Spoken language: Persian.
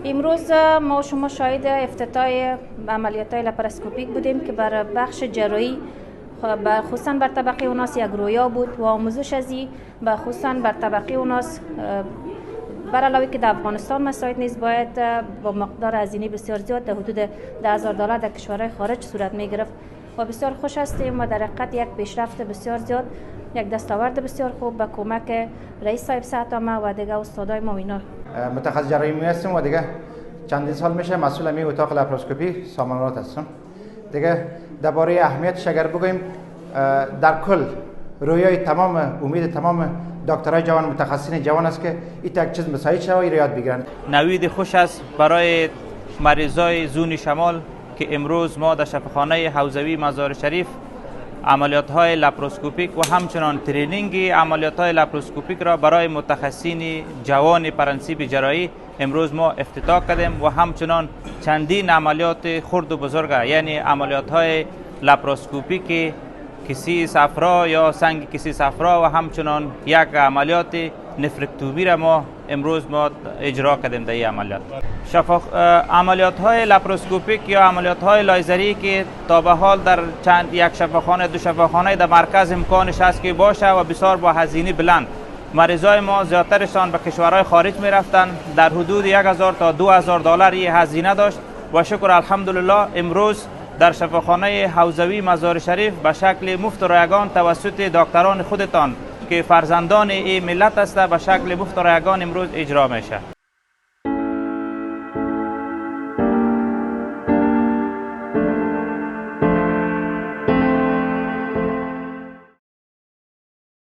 امروز ما و شما شاهد افتتاح عملیات‌های لپاراسکوپیک بودیم که بر بخش جراحی خصوصا بر طبقه اوناس یک رویا بود و آموزش از این خصوصا بر طبقه اوناس بر علاوه که در افغانستان مساعد نیست باید با مقدار هزینه بسیار زیاد در حدود $10,000 در کشورهای خارج صورت می گرفت و بسیار خوش هستیم و در حقیقت یک پیشرفت بسیار زیاد، یک دستاورد بسیار خوب به کمک رئیس صاحب صحت عامه و دیگه استادای ما اینا. متخصص جراحی موی هستم و دیگه چندین سال میشه مسئول می اتاق لپاراسکوپی سامانات هستم. دیگه درباره اهمیتش اگر بگویم در کل رویای تمام امید تمام دکترای جوان متخصصین جوان است که این یک چیز مساعد شود و یاد بگیرن. نوید خوش است برای مریضای زون شمال که امروز ما در شفاخانه حوزوی مزار شریف عملیات های لپاراسکوپیک و همچنان ترینینگ عملیات های لپاراسکوپیک را برای متخصصین جوان پرنسیب جراحی امروز ما افتتاح کردیم و همچنان چندین عملیات خرد و بزرگ یعنی عملیات های لپاراسکوپیک کسی صفرا یا سنگ کسی صفرا و همچنان یک عملیات نفرکتومی را ما امروز اجرا کردیم در این عملیات. عملیات های لپاراسکوپیک یا عملیات های لایزری که تا به حال در یک شفاخانه دو شفاخانه در مرکز امکانش هست که باشه و بسیار با هزینه بلند. مریضای ما زیادترشان به کشورهای خارج می رفتن، در حدود 1,000 تا 2,000 دلار هزینه داشت و شکر الحمدلله امروز در شفاخانه حوزوی مزار شریف به شکل مفت و رایگان توسط دکتران خودتان که فرزندان این ملت است به شکل مفت و رایگان امروز اجرا میشه.